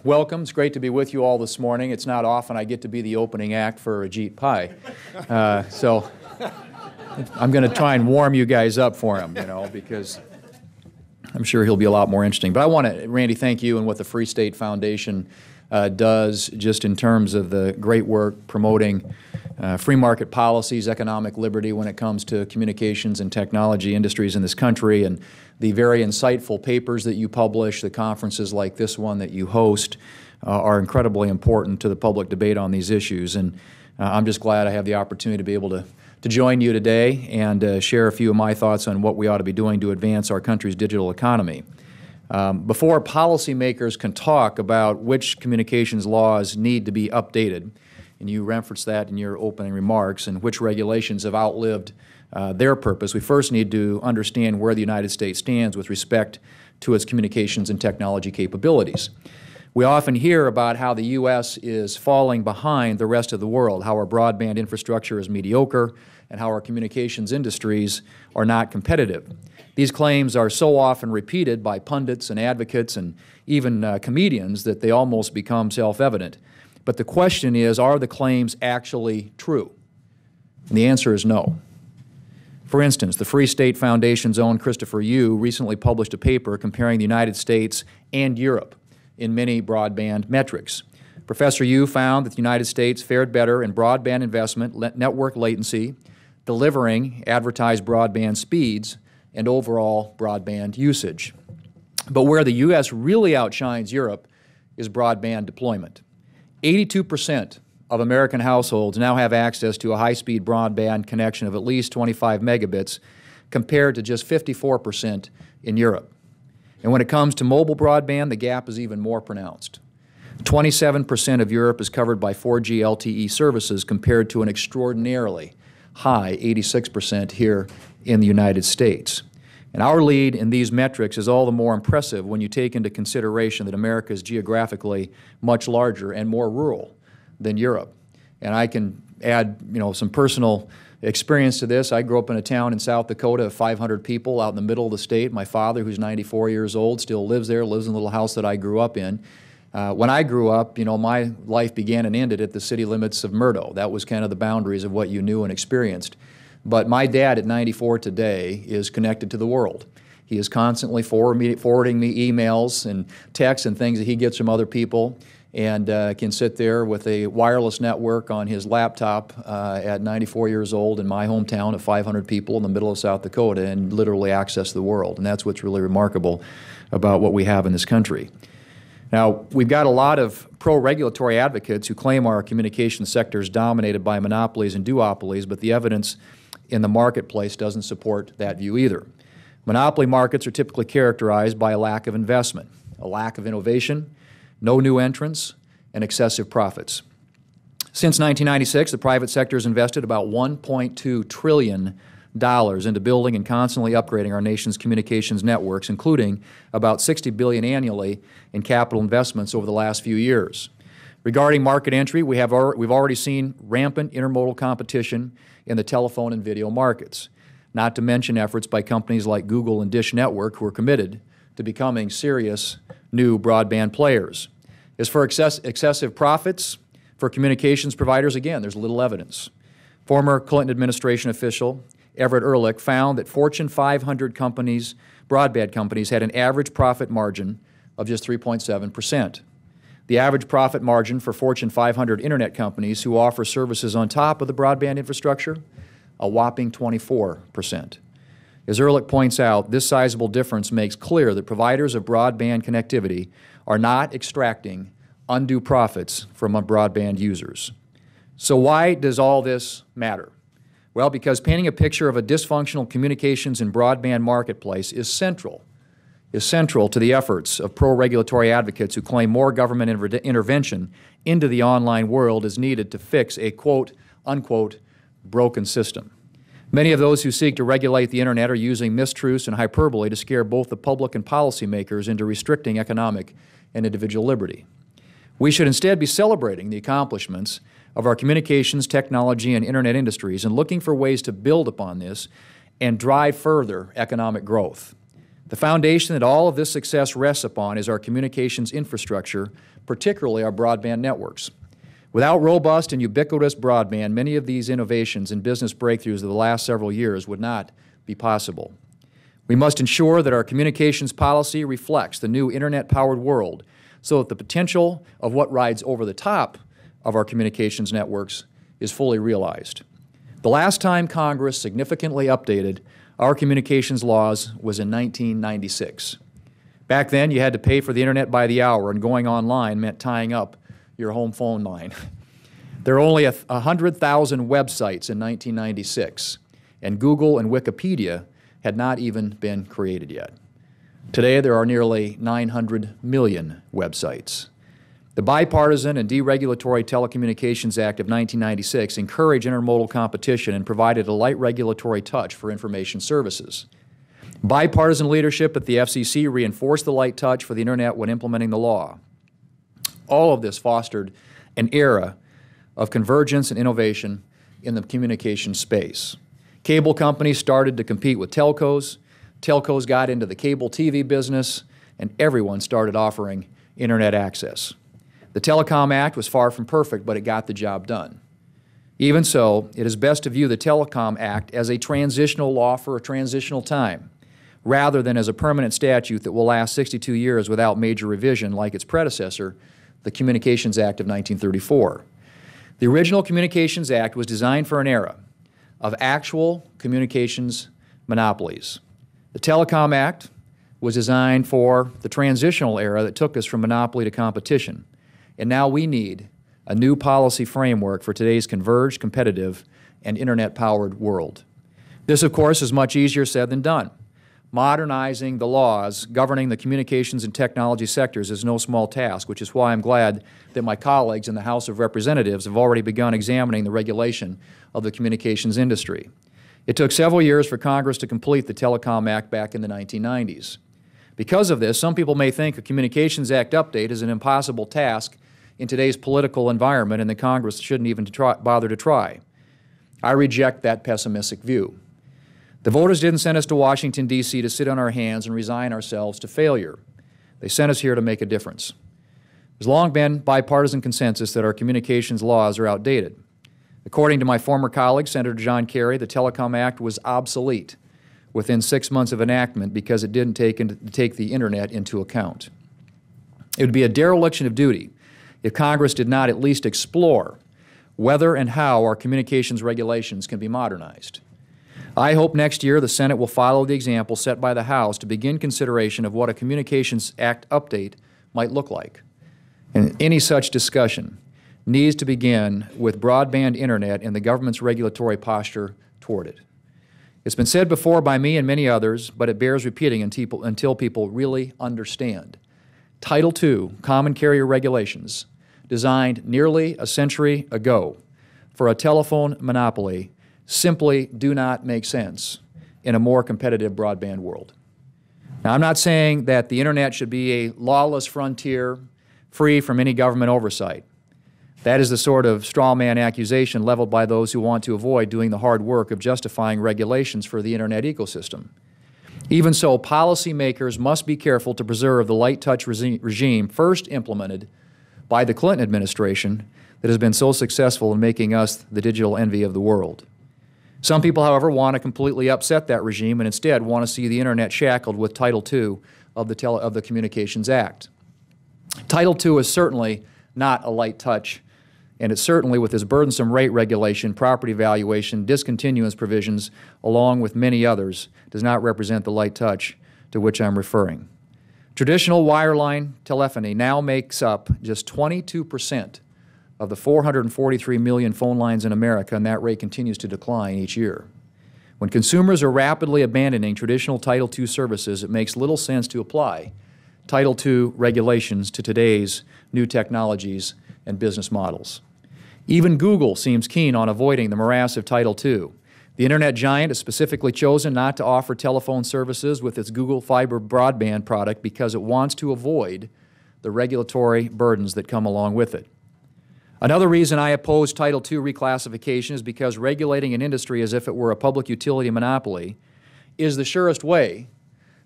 welcome. It's great to be with you all this morning. It's not often I get to be the opening act for Ajit Pai. So I'm going to try and warm you guys up for him, because I'm sure he'll be a lot more interesting. But I want to, Randy, thank you and what the Free State Foundation does just in terms of the great work promoting free market policies, economic liberty when it comes to communications and technology industries in this country, and the very insightful papers that you publish, the conferences like this one that you host are incredibly important to the public debate on these issues. And I'm just glad I have the opportunity to be able to join you today and share a few of my thoughts on what we ought to be doing to advance our country's digital economy. Before policymakers can talk about which communications laws need to be updated, and you referenced that in your opening remarks, and which regulations have outlived their purpose, we first need to understand where the United States stands with respect to its communications and technology capabilities. We often hear about how the U.S. is falling behind the rest of the world, how our broadband infrastructure is mediocre, and how our communications industries are not competitive. These claims are so often repeated by pundits and advocates and even comedians that they almost become self-evident. But the question is, are the claims actually true? And the answer is no. For instance, the Free State Foundation's own Christopher Yu recently published a paper comparing the United States and Europe in many broadband metrics. Professor Yu found that the United States fared better in broadband investment, network latency, delivering advertised broadband speeds, and overall broadband usage. But where the U.S. really outshines Europe is broadband deployment. 82% of American households now have access to a high-speed broadband connection of at least 25 megabits, compared to just 54% in Europe. And when it comes to mobile broadband, the gap is even more pronounced. 27% of Europe is covered by 4G LTE services, compared to an extraordinarily high 86% here in the United States. And our lead in these metrics is all the more impressive when you take into consideration that America is geographically much larger and more rural than Europe. And I can add, some personal experience to this. I grew up in a town in South Dakota of 500 people out in the middle of the state. My father, who's 94 years old, still lives there, lives in the little house that I grew up in. When I grew up, my life began and ended at the city limits of Murdo. That was kind of the boundaries of what you knew and experienced. But my dad at 94 today is connected to the world. He is constantly forwarding me emails and texts and things that he gets from other people, and can sit there with a wireless network on his laptop at 94 years old in my hometown of 500 people in the middle of South Dakota and literally access the world. And that's what's really remarkable about what we have in this country. Now, we've got a lot of pro-regulatory advocates who claim our communications sector is dominated by monopolies and duopolies, but the evidence in the marketplace doesn't support that view either. Monopoly markets are typically characterized by a lack of investment, a lack of innovation, no new entrants, and excessive profits. Since 1996, the private sector has invested about $1.2 trillion into building and constantly upgrading our nation's communications networks, including about $60 billion annually in capital investments over the last few years. Regarding market entry, we've already seen rampant intermodal competition in the telephone and video markets, not to mention efforts by companies like Google and Dish Network, who are committed to becoming serious new broadband players. As for excessive profits for communications providers, again, there's little evidence. Former Clinton administration official Everett Ehrlich found that Fortune 500 companies, broadband companies, had an average profit margin of just 3.7%. The average profit margin for Fortune 500 internet companies who offer services on top of the broadband infrastructure, a whopping 24%. As Ehrlich points out, this sizable difference makes clear that providers of broadband connectivity are not extracting undue profits from broadband users. So why does all this matter? Well, because painting a picture of a dysfunctional communications and broadband marketplace is central to the efforts of pro-regulatory advocates who claim more government intervention into the online world is needed to fix a quote, unquote, broken system. Many of those who seek to regulate the Internet are using mistruths and hyperbole to scare both the public and policymakers into restricting economic and individual liberty. We should instead be celebrating the accomplishments of our communications, technology, and Internet industries and looking for ways to build upon this and drive further economic growth. The foundation that all of this success rests upon is our communications infrastructure particularly our broadband networks. Without robust and ubiquitous broadband, many of these innovations and business breakthroughs of the last several years would not be possible. We must ensure that our communications policy reflects the new Internet-powered world so that the potential of what rides over the top of our communications networks is fully realized. The last time Congress significantly updated our communications laws was in 1996. Back then, you had to pay for the Internet by the hour, and going online meant tying up your home phone line. There are only 100,000 websites in 1996, and Google and Wikipedia had not even been created yet. Today, there are nearly 900 million websites. The Bipartisan and Deregulatory Telecommunications Act of 1996 encouraged intermodal competition and provided a light regulatory touch for information services. Bipartisan leadership at the FCC reinforced the light touch for the Internet when implementing the law. All of this fostered an era of convergence and innovation in the communications space. Cable companies started to compete with telcos. Telcos got into the cable TV business, and everyone started offering Internet access. The Telecom Act was far from perfect, but it got the job done. Even so, it is best to view the Telecom Act as a transitional law for a transitional time, rather than as a permanent statute that will last 62 years without major revision like its predecessor, the Communications Act of 1934. The original Communications Act was designed for an era of actual communications monopolies. The Telecom Act was designed for the transitional era that took us from monopoly to competition. And now we need a new policy framework for today's converged, competitive, and Internet-powered world. This, of course, is much easier said than done. Modernizing the laws governing the communications and technology sectors is no small task, which is why I'm glad that my colleagues in the House of Representatives have already begun examining the regulation of the communications industry. It took several years for Congress to complete the Telecom Act back in the 1990s. Because of this, some people may think a Communications Act update is an impossible task in today's political environment and that Congress shouldn't even bother to try. I reject that pessimistic view. The voters didn't send us to Washington, D.C. to sit on our hands and resign ourselves to failure. They sent us here to make a difference. There's long been bipartisan consensus that our communications laws are outdated. According to my former colleague, Senator John Kerry, the Telecom Act was obsolete within 6 months of enactment because it didn't take the Internet into account. It would be a dereliction of duty if Congress did not at least explore whether and how our communications regulations can be modernized. I hope next year the Senate will follow the example set by the House to begin consideration of what a Communications Act update might look like. And any such discussion needs to begin with broadband Internet and the government's regulatory posture toward it. It's been said before by me and many others, but it bears repeating until people really understand. Title II, Common Carrier Regulations, designed nearly a century ago for a telephone monopoly, simply do not make sense in a more competitive broadband world. Now, I'm not saying that the Internet should be a lawless frontier free from any government oversight. That is the sort of straw man accusation leveled by those who want to avoid doing the hard work of justifying regulations for the Internet ecosystem. Even so, policymakers must be careful to preserve the light touch regime first implemented by the Clinton administration that has been so successful in making us the digital envy of the world. Some people, however, want to completely upset that regime and instead want to see the Internet shackled with Title II of the Communications Act. Title II is certainly not a light touch, and it certainly, with its burdensome rate regulation, property valuation, discontinuance provisions, along with many others, does not represent the light touch to which I'm referring. Traditional wireline telephony now makes up just 22% of the 443 million phone lines in America, and that rate continues to decline each year. When consumers are rapidly abandoning traditional Title II services, it makes little sense to apply Title II regulations to today's new technologies and business models. Even Google seems keen on avoiding the morass of Title II. The Internet giant has specifically chosen not to offer telephone services with its Google Fiber broadband product because it wants to avoid the regulatory burdens that come along with it. Another reason I oppose Title II reclassification is because regulating an industry as if it were a public utility monopoly is the surest way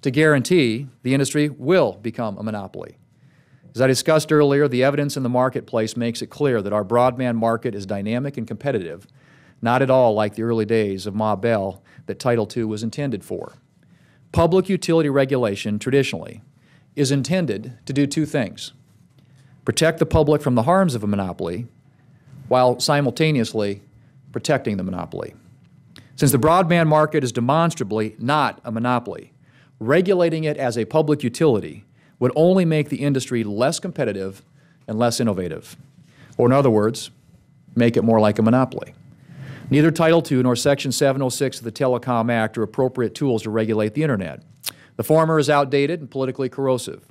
to guarantee the industry will become a monopoly. As I discussed earlier, the evidence in the marketplace makes it clear that our broadband market is dynamic and competitive, not at all like the early days of Ma Bell that Title II was intended for. Public utility regulation, traditionally, is intended to do two things: protect the public from the harms of a monopoly while simultaneously protecting the monopoly. Since the broadband market is demonstrably not a monopoly, regulating it as a public utility would only make the industry less competitive and less innovative. Or in other words, make it more like a monopoly. Neither Title II nor Section 706 of the Telecom Act are appropriate tools to regulate the Internet. The former is outdated and politically corrosive.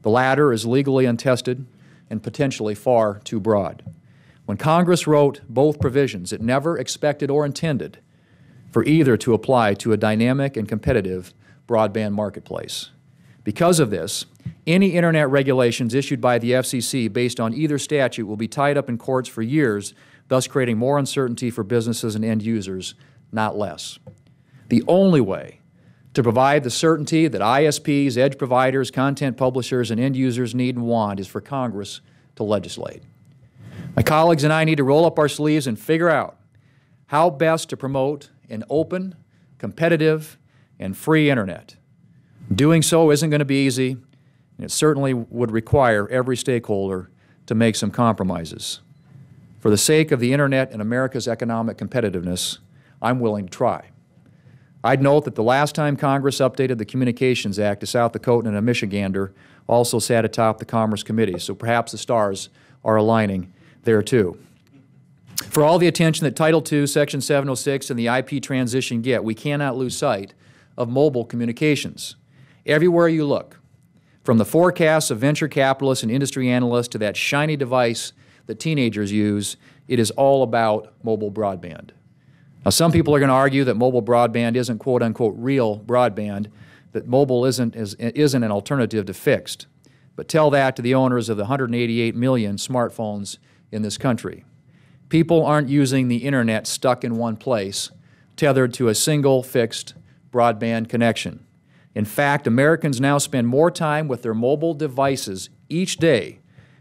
The latter is legally untested and potentially far too broad. When Congress wrote both provisions, it never expected or intended for either to apply to a dynamic and competitive broadband marketplace. Because of this, any Internet regulations issued by the FCC based on either statute will be tied up in courts for years, thus creating more uncertainty for businesses and end users, not less. The only way to provide the certainty that ISPs, edge providers, content publishers, and end users need and want is for Congress to legislate. My colleagues and I need to roll up our sleeves and figure out how best to promote an open, competitive, and free Internet. Doing so isn't going to be easy, and it certainly would require every stakeholder to make some compromises. For the sake of the Internet and America's economic competitiveness, I'm willing to try. I'd note that the last time Congress updated the Communications Act, a South Dakotan and a Michigander also sat atop the Commerce Committee, so perhaps the stars are aligning there too. For all the attention that Title II, Section 706, and the IP transition get, we cannot lose sight of mobile communications. Everywhere you look, from the forecasts of venture capitalists and industry analysts to that shiny device that teenagers use, it is all about mobile broadband. Now, some people are going to argue that mobile broadband isn't quote-unquote real broadband, that mobile isn't an alternative to fixed. But tell that to the owners of the 188 million smartphones in this country. People aren't using the Internet stuck in one place, tethered to a single fixed broadband connection. In fact, Americans now spend more time with their mobile devices each day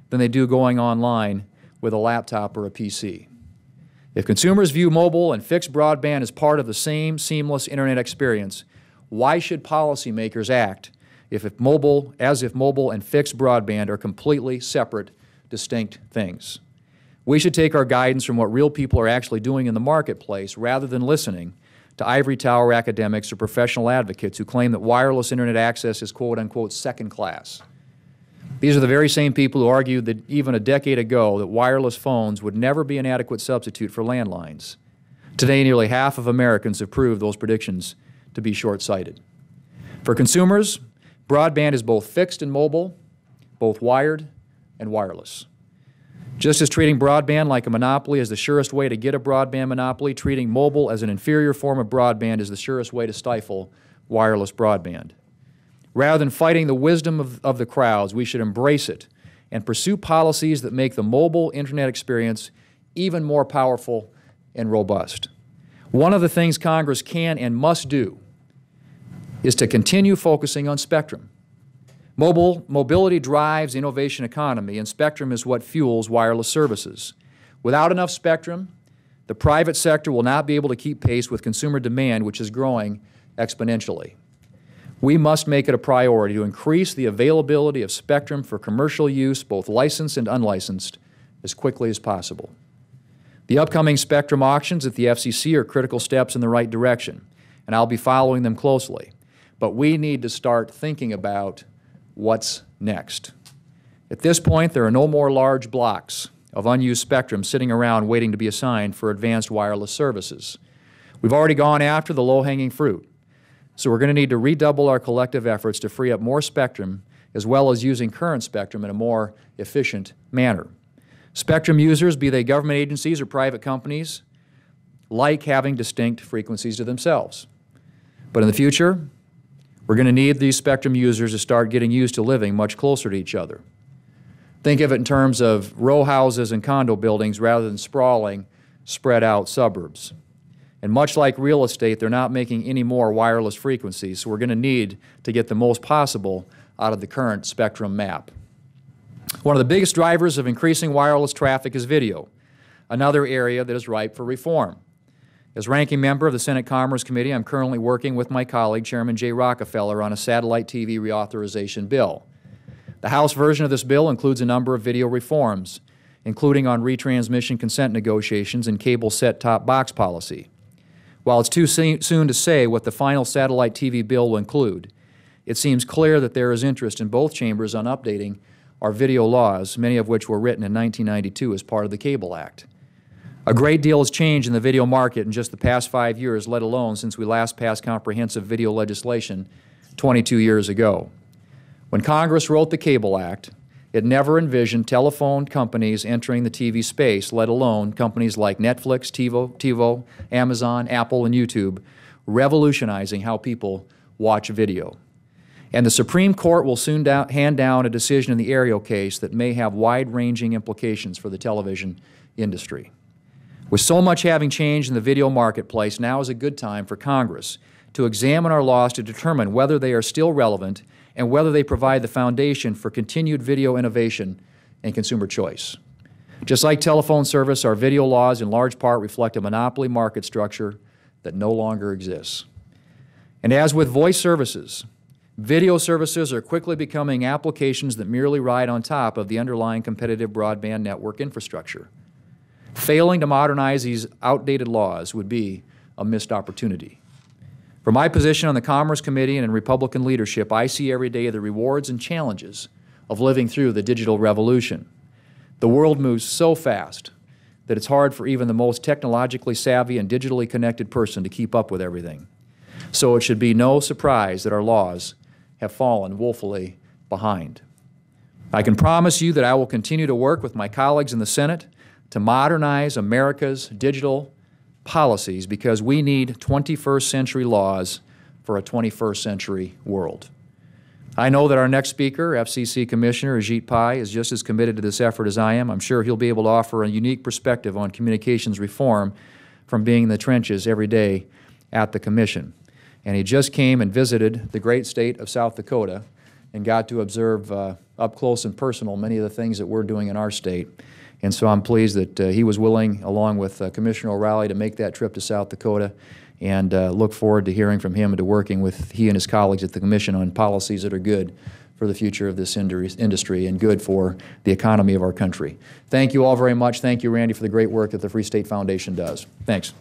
than they do going online with a laptop or a PC. If consumers view mobile and fixed broadband as part of the same seamless Internet experience, why should policymakers act as if mobile and fixed broadband are completely separate, distinct things? We should take our guidance from what real people are actually doing in the marketplace rather than listening to ivory tower academics or professional advocates who claim that wireless Internet access is quote-unquote second class. These are the very same people who argued that even a decade ago that wireless phones would never be an adequate substitute for landlines. Today, nearly half of Americans have proved those predictions to be short-sighted. For consumers, broadband is both fixed and mobile, both wired and wireless. Just as treating broadband like a monopoly is the surest way to get a broadband monopoly, treating mobile as an inferior form of broadband is the surest way to stifle wireless broadband. Rather than fighting the wisdom of the crowds, we should embrace it and pursue policies that make the mobile Internet experience even more powerful and robust. One of the things Congress can and must do is to continue focusing on spectrum. Mobility drives the innovation economy, and spectrum is what fuels wireless services. Without enough spectrum, the private sector will not be able to keep pace with consumer demand, which is growing exponentially. We must make it a priority to increase the availability of spectrum for commercial use, both licensed and unlicensed, as quickly as possible. The upcoming spectrum auctions at the FCC are critical steps in the right direction, and I'll be following them closely. But we need to start thinking about what's next. At this point, there are no more large blocks of unused spectrum sitting around waiting to be assigned for advanced wireless services. We've already gone after the low-hanging fruit, so we're going to need to redouble our collective efforts to free up more spectrum, as well as using current spectrum in a more efficient manner. Spectrum users, be they government agencies or private companies, like having distinct frequencies to themselves. But in the future, we're going to need these spectrum users to start getting used to living much closer to each other. Think of it in terms of row houses and condo buildings rather than sprawling, spread out suburbs. And much like real estate, they're not making any more wireless frequencies, so we're going to need to get the most possible out of the current spectrum map. One of the biggest drivers of increasing wireless traffic is video, another area that is ripe for reform. As ranking member of the Senate Commerce Committee, I'm currently working with my colleague, Chairman Jay Rockefeller, on a satellite TV reauthorization bill. The House version of this bill includes a number of video reforms, including on retransmission consent negotiations and cable set-top box policy. While it's too soon to say what the final satellite TV bill will include, it seems clear that there is interest in both chambers on updating our video laws, many of which were written in 1992 as part of the Cable Act. A great deal has changed in the video market in just the past 5 years, let alone since we last passed comprehensive video legislation 22 years ago. When Congress wrote the Cable Act, it never envisioned telephone companies entering the TV space, let alone companies like Netflix, TiVo, Amazon, Apple, and YouTube, revolutionizing how people watch video. And the Supreme Court will soon hand down a decision in the Aereo case that may have wide-ranging implications for the television industry. With so much having changed in the video marketplace, now is a good time for Congress to examine our laws to determine whether they are still relevant and whether they provide the foundation for continued video innovation and consumer choice. Just like telephone service, our video laws in large part reflect a monopoly market structure that no longer exists. And as with voice services, video services are quickly becoming applications that merely ride on top of the underlying competitive broadband network infrastructure. Failing to modernize these outdated laws would be a missed opportunity. From my position on the Commerce Committee and in Republican leadership, I see every day the rewards and challenges of living through the digital revolution. The world moves so fast that it's hard for even the most technologically savvy and digitally connected person to keep up with everything. So it should be no surprise that our laws have fallen woefully behind. I can promise you that I will continue to work with my colleagues in the Senate to modernize America's digital policies because we need 21st century laws for a 21st century world. I know that our next speaker, FCC Commissioner Ajit Pai, is just as committed to this effort as I am. I'm sure he'll be able to offer a unique perspective on communications reform from being in the trenches every day at the Commission. And he just came and visited the great state of South Dakota and got to observe up close and personal many of the things that we're doing in our state. And so I'm pleased that he was willing, along with Commissioner O'Reilly, to make that trip to South Dakota, and look forward to hearing from him and to working with he and his colleagues at the Commission on policies that are good for the future of this industry and good for the economy of our country. Thank you all very much. Thank you, Randy, for the great work that the Free State Foundation does. Thanks.